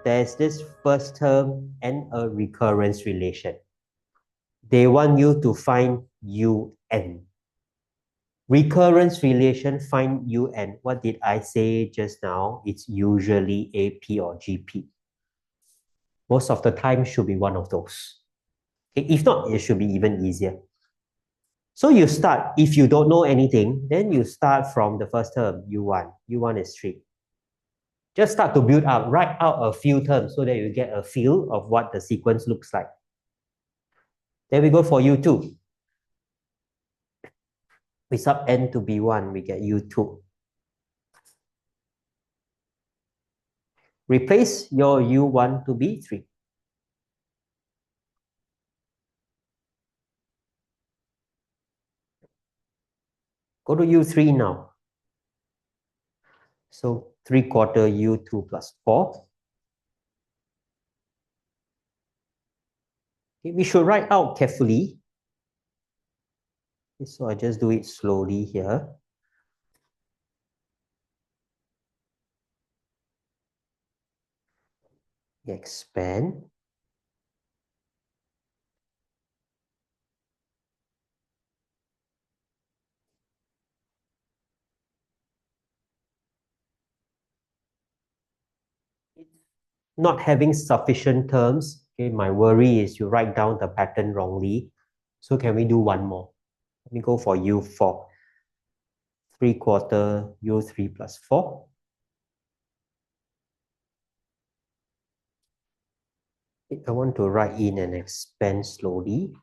there's this first term and a recurrence relation. They want you to find UN. Recurrence relation, find UN. What did I say just now? It's usually AP or GP. Most of the time should be one of those. Okay, if not, it should be even easier. So you start, if you don't know anything, then you start from the first term, U1. U1 is 3. Just start to build up, write out a few terms so that you get a feel of what the sequence looks like. Then we go for U2. We sub n to B1, we get U2. Replace your U1 to B3. Go to U3 now. So 3/4 U2 plus 4. Okay, we should write out carefully. Okay, so I just do it slowly here. Expand. Not having sufficient terms. Okay, my worry is you write down the pattern wrongly. So can we do one more? Let me go for U4. 3/4 U3 plus 4. I want to write in and expand slowly.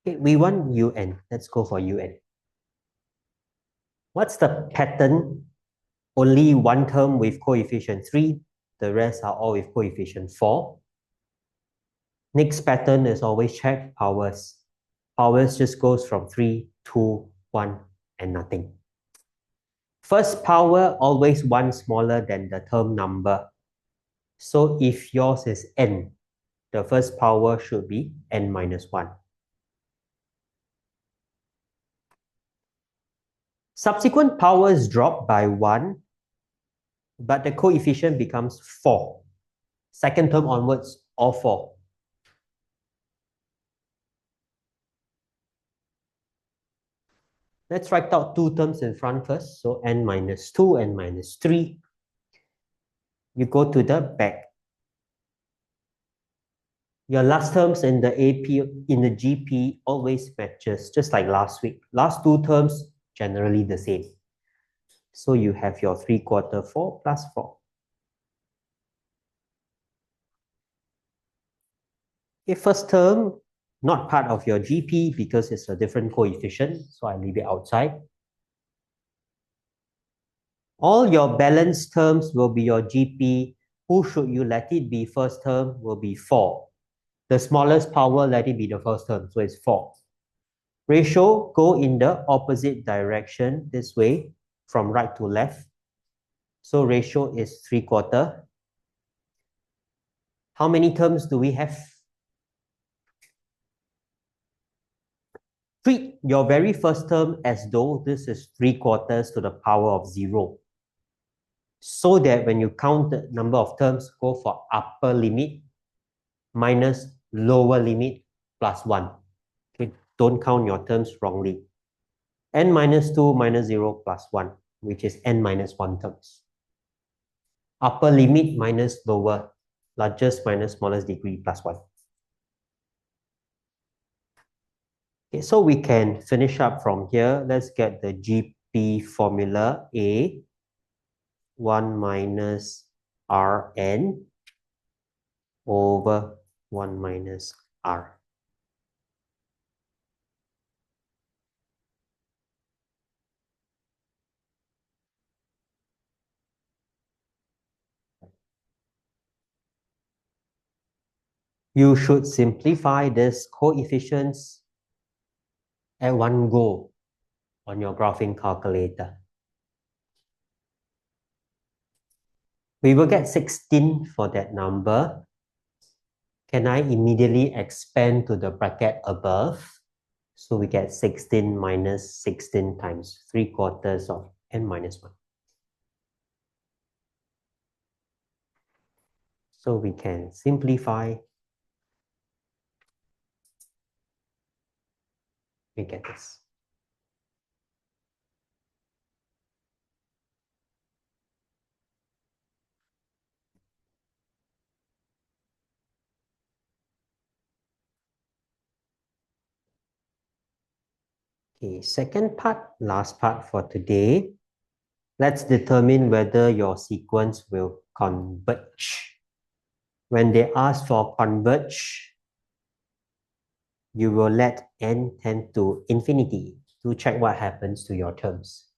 Okay, we want UN. Let's go for UN. What's the pattern? Only one term with coefficient 3. The rest are all with coefficient 4. Next pattern is always check powers. Powers just goes from 3, 2, 1, and nothing. First power always one smaller than the term number. So if yours is n, the first power should be n minus 1. Subsequent powers drop by 1, but the coefficient becomes 4. Second term onwards, all 4. Let's write out two terms in front first. So n minus 2 and minus 3. You go to the back. Your last terms in the AP, in the GP always matches, just like last week. Last two terms, generally the same. So you have your 3/4 4 plus 4. Okay, first term, not part of your GP because it's a different coefficient, so I leave it outside. All your balanced terms will be your GP. Who should you let it be? First term will be 4. The smallest power, let it be the first term, so it's 4. Ratio, go in the opposite direction, this way, from right to left. So ratio is 3/4. How many terms do we have? Treat your very first term as though this is 3/4 to the power of 0. So that when you count the number of terms, go for upper limit minus lower limit plus 1. Okay, don't count your terms wrongly. N minus 2 minus 0 plus 1, which is n minus 1 terms. Upper limit minus lower, largest minus smallest degree plus 1. Okay, so we can finish up from here. Let's get the GP formula. A 1 minus Rn over 1 minus R. You should simplify this coefficients at one go on your graphing calculator. We will get 16 for that number. Can I immediately expand to the bracket above? So we get 16 minus 16 times 3/4 of n minus 1. So we can simplify. We get this. Okay, second part, last part for today. Let's determine whether your sequence will converge. When they ask for converge, you will let n tend to infinity to check what happens to your terms.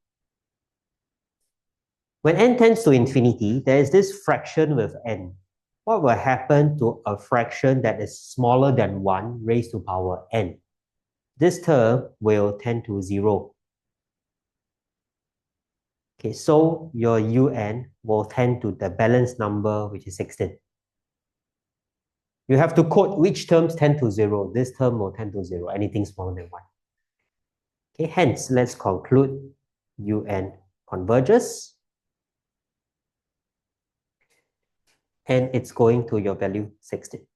When n tends to infinity, there is this fraction with n. What will happen to a fraction that is smaller than 1 raised to power n? This term will tend to 0. Okay, so your un will tend to the balanced number, which is 16. You have to quote which terms tend to 0. This term will tend to 0, anything smaller than 1. Okay, hence, let's conclude un converges. And it's going to your value 16.